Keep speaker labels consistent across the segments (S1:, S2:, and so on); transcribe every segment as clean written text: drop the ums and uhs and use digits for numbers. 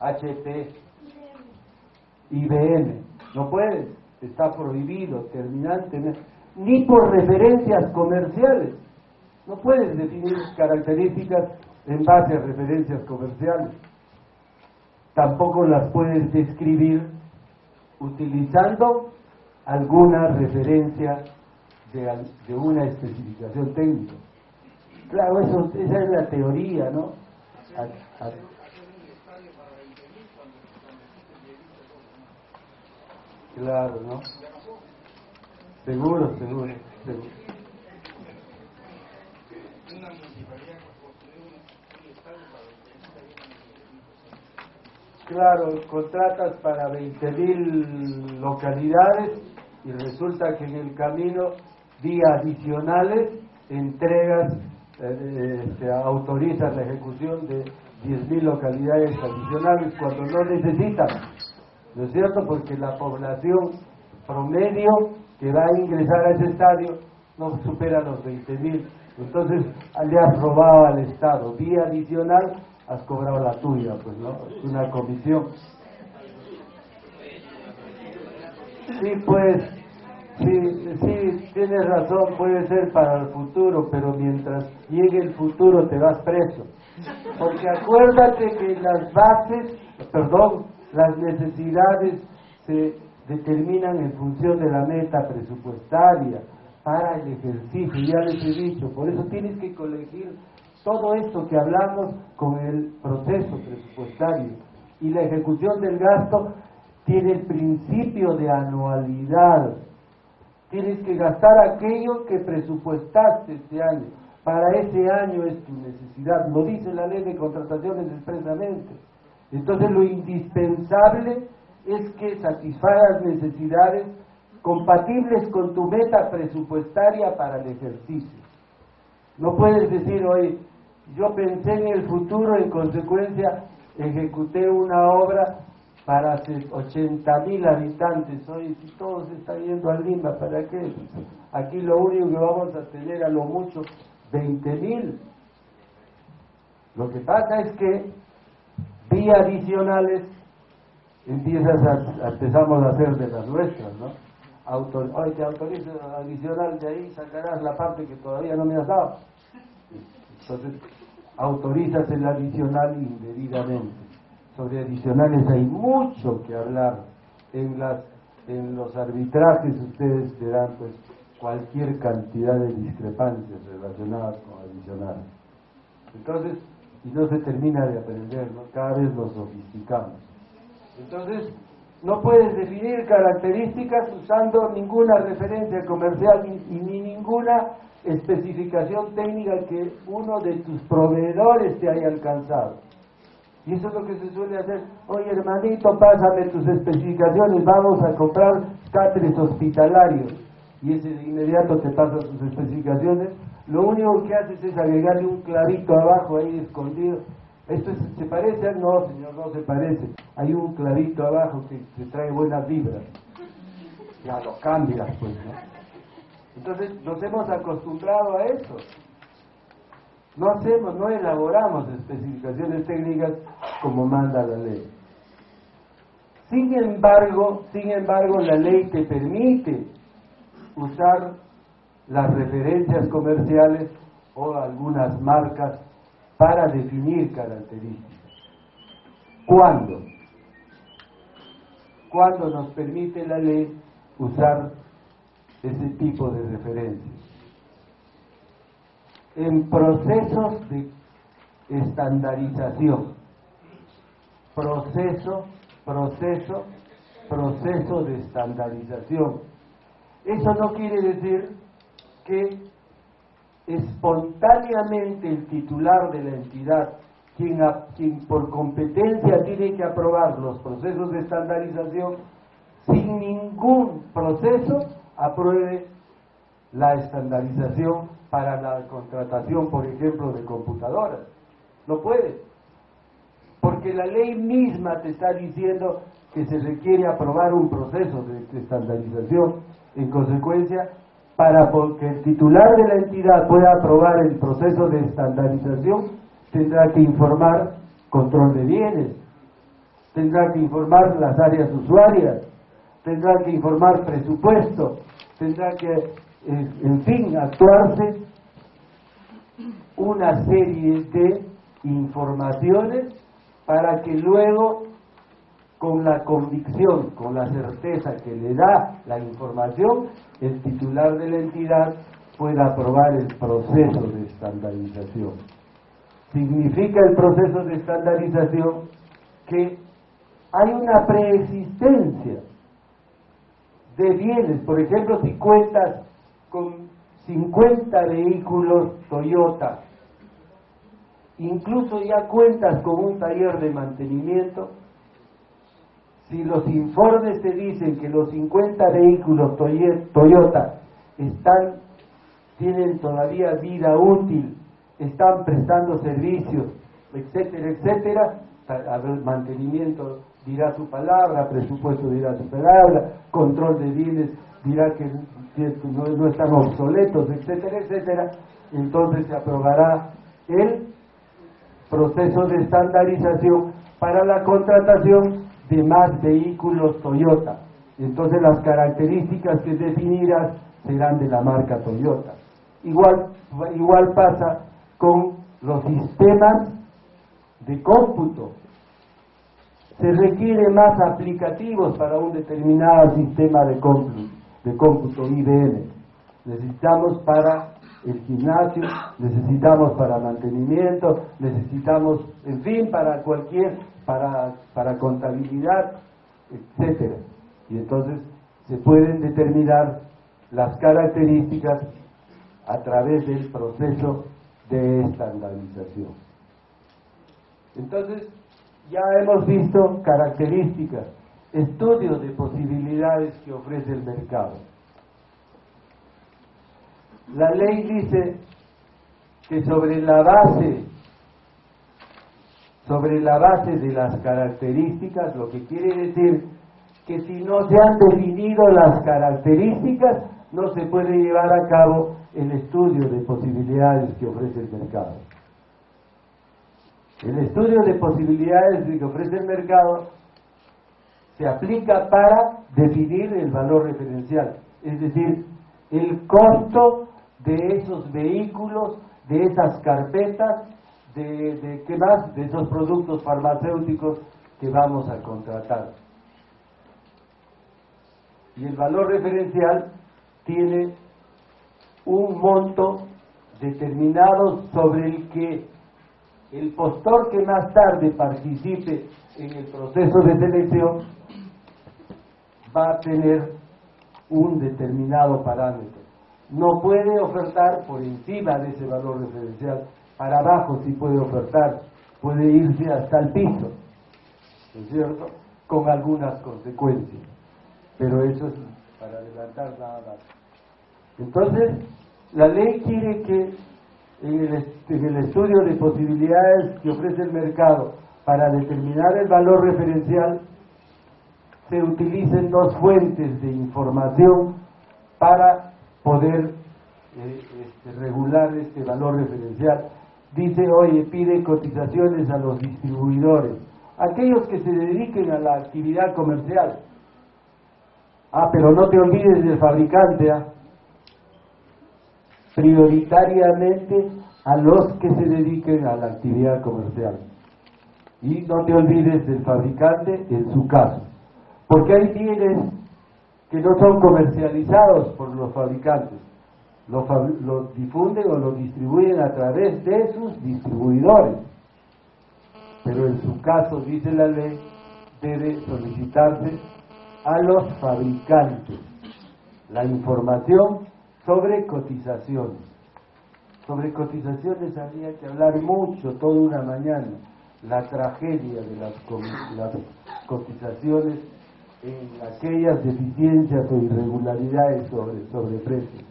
S1: HP, IBM. No puedes, está prohibido terminantemente, ni por referencias comerciales. No puedes definir características en base a referencias comerciales. Tampoco las puedes describir utilizando alguna referencia de una especificación técnica. Claro, esa es la teoría, ¿no? Claro, ¿no? Seguro. Claro, contratas para 20.000 localidades y resulta que en el camino, vía adicionales, entregas, autorizas la ejecución de 10.000 localidades adicionales cuando no necesitan, ¿no es cierto? Porque la población promedio que va a ingresar a ese estadio no supera los 20.000. Entonces le has robado al Estado, vía adicional has cobrado la tuya, pues, ¿no? Es una comisión. Sí, pues, sí, tienes razón, puede ser para el futuro, pero mientras llegue el futuro te vas preso. Porque acuérdate que las bases, las necesidades se determinan en función de la meta presupuestaria para el ejercicio, ya les he dicho, por eso tienes que colegir todo esto que hablamos con el proceso presupuestario. Y la ejecución del gasto tiene el principio de anualidad. Tienes que gastar aquello que presupuestaste este año. Para ese año es tu necesidad. Lo dice la ley de contrataciones expresamente. Entonces lo indispensable es que satisfagas necesidades compatibles con tu meta presupuestaria para el ejercicio. No puedes decir, oye, yo pensé en el futuro, en consecuencia ejecuté una obra para 80.000 habitantes. Oye, si todos están yendo a Lima, ¿para qué? Aquí lo único que vamos a tener a lo mucho 20.000. Lo que pasa es que vía adicionales empezamos a hacer de las nuestras, ¿no? Oye, te autorizo adicional, de ahí sacarás la parte que todavía no me has dado. Entonces autorizas el adicional indebidamente. Sobre adicionales hay mucho que hablar. En los arbitrajes ustedes verán pues cualquier cantidad de discrepancias relacionadas con adicionales. Entonces, y no se termina de aprender, ¿no? Cada vez lo sofisticamos. Entonces, no puedes definir características usando ninguna referencia comercial ni ninguna especificación técnica que uno de tus proveedores te haya alcanzado. Y eso es lo que se suele hacer. Oye, hermanito, pásame tus especificaciones, vamos a comprar cáteres hospitalarios. Y ese de inmediato te pasa sus especificaciones. Lo único que haces es agregarle un clavito abajo ahí escondido. ¿Esto se parece? No, señor, no se parece. Hay un clavito abajo que trae buenas vibras. Ya lo cambias, pues, ¿no? Entonces nos hemos acostumbrado a eso. No elaboramos especificaciones técnicas como manda la ley. Sin embargo, la ley te permite usar las referencias comerciales o algunas marcas para definir características. ¿Cuándo? ¿Cuándo nos permite la ley usar ese tipo de referencias? En procesos de estandarización. Proceso de estandarización. Eso no quiere decir que espontáneamente el titular de la entidad, quien por competencia tiene que aprobar los procesos de estandarización, sin ningún proceso apruebe la estandarización para la contratación, por ejemplo, de computadoras. No puede, porque la ley misma te está diciendo que se requiere aprobar un proceso de estandarización. En consecuencia, para que el titular de la entidad pueda aprobar el proceso de estandarización, tendrá que informar control de bienes, tendrá que informar las áreas usuarias, tendrá que informar presupuesto, tendrá que, en fin, actuarse una serie de informaciones para que luego, con la convicción, con la certeza que le da la información, el titular de la entidad pueda aprobar el proceso de estandarización. Significa el proceso de estandarización que hay una preexistencia de bienes. Por ejemplo, si cuentas con 50 vehículos Toyota, incluso ya cuentas con un taller de mantenimiento, si los informes te dicen que los 50 vehículos Toyota tienen todavía vida útil, están prestando servicios, etcétera, etcétera, mantenimiento dirá su palabra, presupuesto dirá su palabra, control de bienes dirá que no están obsoletos, etcétera, etcétera, entonces se aprobará el proceso de estandarización para la contratación de más vehículos Toyota. Entonces las características que definirás serán de la marca Toyota. Igual pasa con los sistemas de cómputo. Se requiere más aplicativos para un determinado sistema de cómputo IBM. Necesitamos para el gimnasio, necesitamos para mantenimiento, necesitamos, en fin, para para contabilidad, etcétera. Y entonces se pueden determinar las características a través del proceso de estandarización. Entonces, ya hemos visto características, estudios de posibilidades que ofrece el mercado. La ley dice que sobre la base de las características, lo que quiere decir que si no se han definido las características, no se puede llevar a cabo el estudio de posibilidades que ofrece el mercado. El estudio de posibilidades que ofrece el mercado se aplica para definir el valor referencial, es decir, el costo de esos vehículos, de esas carpetas, ¿qué más? De esos productos farmacéuticos que vamos a contratar. Y el valor referencial tiene un monto determinado sobre el que el postor que más tarde participe en el proceso de selección va a tener un determinado parámetro. No puede ofertar por encima de ese valor referencial, para abajo sí puede ofertar, puede irse hasta el piso, ¿no es cierto? Con algunas consecuencias, pero eso es para adelantar nada más. Entonces, la ley quiere que en el estudio de posibilidades que ofrece el mercado para determinar el valor referencial se utilicen dos fuentes de información para poder regular este valor referencial. Dice, oye, pide cotizaciones a los distribuidores, aquellos que se dediquen a la actividad comercial. Pero no te olvides del fabricante, prioritariamente a los que se dediquen a la actividad comercial. Y no te olvides del fabricante en su caso, porque hay bienes que no son comercializados por los fabricantes, los difunden o los distribuyen a través de sus distribuidores, pero en su caso, dice la ley, debe solicitarse a los fabricantes la información sobre cotizaciones. Sobre cotizaciones habría que hablar mucho, toda una mañana, la tragedia de las cotizaciones en aquellas deficiencias o irregularidades sobre precios.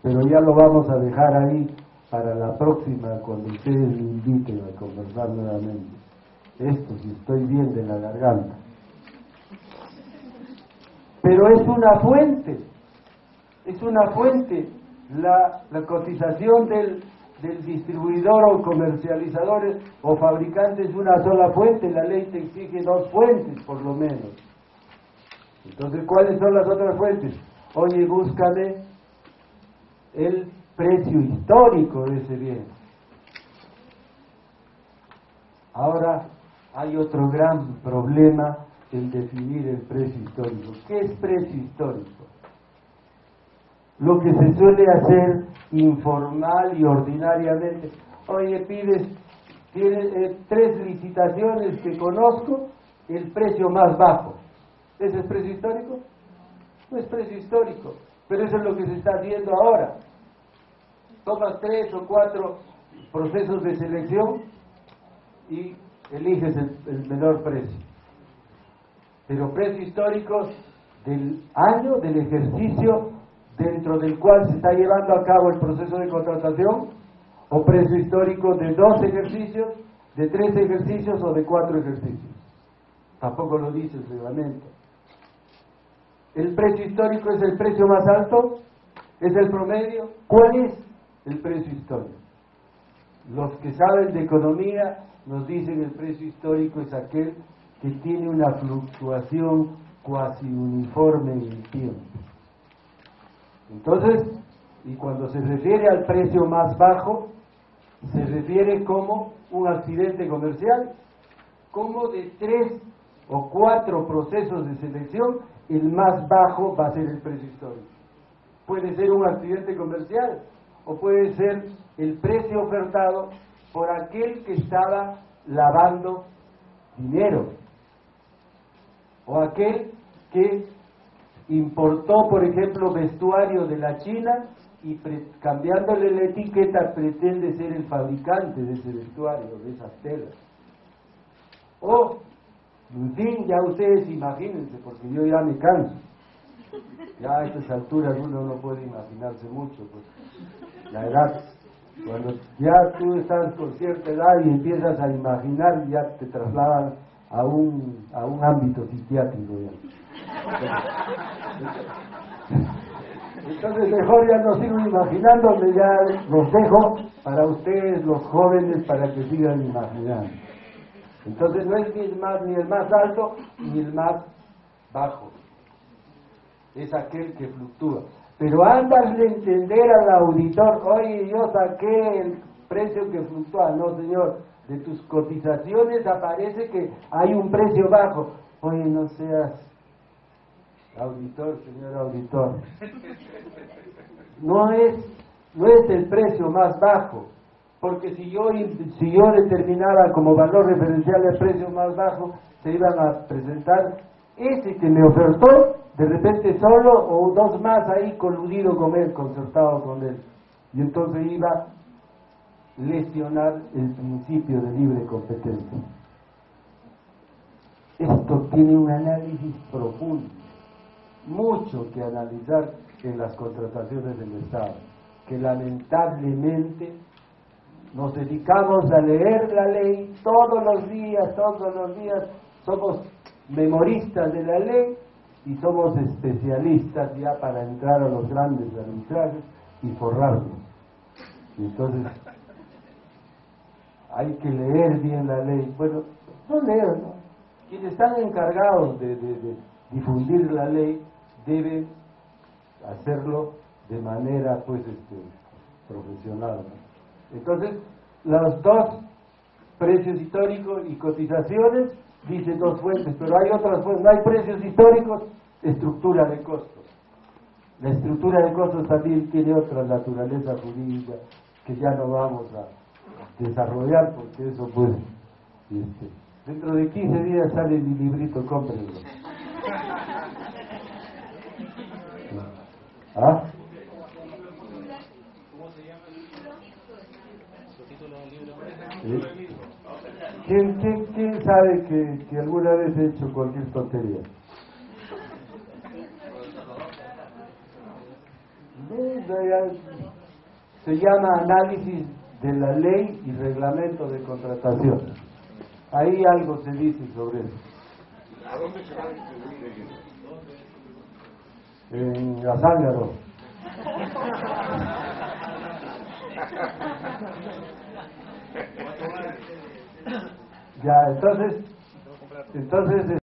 S1: Pero ya lo vamos a dejar ahí para la próxima, cuando ustedes me inviten a conversar nuevamente. Esto, si estoy bien de la garganta. Pero es una fuente la cotización del distribuidor o comercializador o fabricante es una sola fuente, la ley te exige 2 fuentes por lo menos. Entonces, ¿cuáles son las otras fuentes? Oye, búscame el precio histórico de ese bien. Ahora, hay otro gran problema en definir el precio histórico. ¿Qué es precio histórico? Lo que se suele hacer informal y ordinariamente. Oye, pides, tienes 3 licitaciones que conozco, el precio más bajo. ¿Ese es precio histórico? No es precio histórico, pero eso es lo que se está haciendo ahora. Tomas 3 o 4 procesos de selección y eliges el menor precio. Pero precio histórico del año, del ejercicio dentro del cual se está llevando a cabo el proceso de contratación, o precio histórico de 2 ejercicios, de 3 ejercicios o de 4 ejercicios. Tampoco lo dice el reglamento. ¿El precio histórico es el precio más alto? ¿Es el promedio? ¿Cuál es el precio histórico? Los que saben de economía nos dicen el precio histórico es aquel que tiene una fluctuación cuasi uniforme en el tiempo. Entonces, y cuando se refiere al precio más bajo, se refiere como un accidente comercial, como de 3 o 4 procesos de selección, el más bajo va a ser el precio histórico. Puede ser un accidente comercial, o puede ser el precio ofertado por aquel que estaba lavando dinero, o aquel que importó, por ejemplo, vestuario de la China y cambiándole la etiqueta pretende ser el fabricante de ese vestuario, de esas telas. O, en fin, ya ustedes imagínense, porque yo ya me canso. Ya a estas alturas uno no puede imaginarse mucho, pues la edad, cuando ya tú estás con cierta edad y empiezas a imaginar, ya te trasladan a un ámbito psiquiátrico ya. Entonces mejor ya no sigo imaginándome, ya los dejo para ustedes los jóvenes para que sigan imaginando. Entonces no es ni el más alto ni el más bajo, es aquel que fluctúa. Pero andas de entender al auditor, oye, yo saqué el precio que fluctúa. No, señor, de tus cotizaciones aparece que hay un precio bajo. Oye, no seas auditor, señor auditor. No es el precio más bajo, porque si yo determinaba como valor referencial el precio más bajo, se iban a presentar ese que me ofertó, de repente solo o 2 más ahí coludido con él, concertado con él, y entonces iba a lesionar el principio de libre competencia. Esto tiene un análisis profundo, mucho que analizar en las contrataciones del Estado, que lamentablemente nos dedicamos a leer la ley todos los días, somos memoristas de la ley y somos especialistas ya para entrar a los grandes arbitrajes y forrarnos. Y entonces hay que leer bien la ley. Bueno, no leer, ¿no? Quienes están encargados de difundir la ley deben hacerlo de manera profesional, ¿no? Entonces, los 2 precios históricos y cotizaciones dicen 2 fuentes, pero hay otras fuentes. No hay precios históricos, estructura de costos. La estructura de costos también tiene otra naturaleza jurídica que ya no vamos a desarrollar, porque eso puede dentro de 15 días sale mi librito, cómprenlo. ¿Ah? ¿Quién sabe que alguna vez he hecho cualquier tontería? Se llama análisis de la ley y reglamento de contratación. Ahí algo se dice sobre eso.
S2: ¿A dónde se va a distribuir ellos?
S1: En Azángaro. Ya, entonces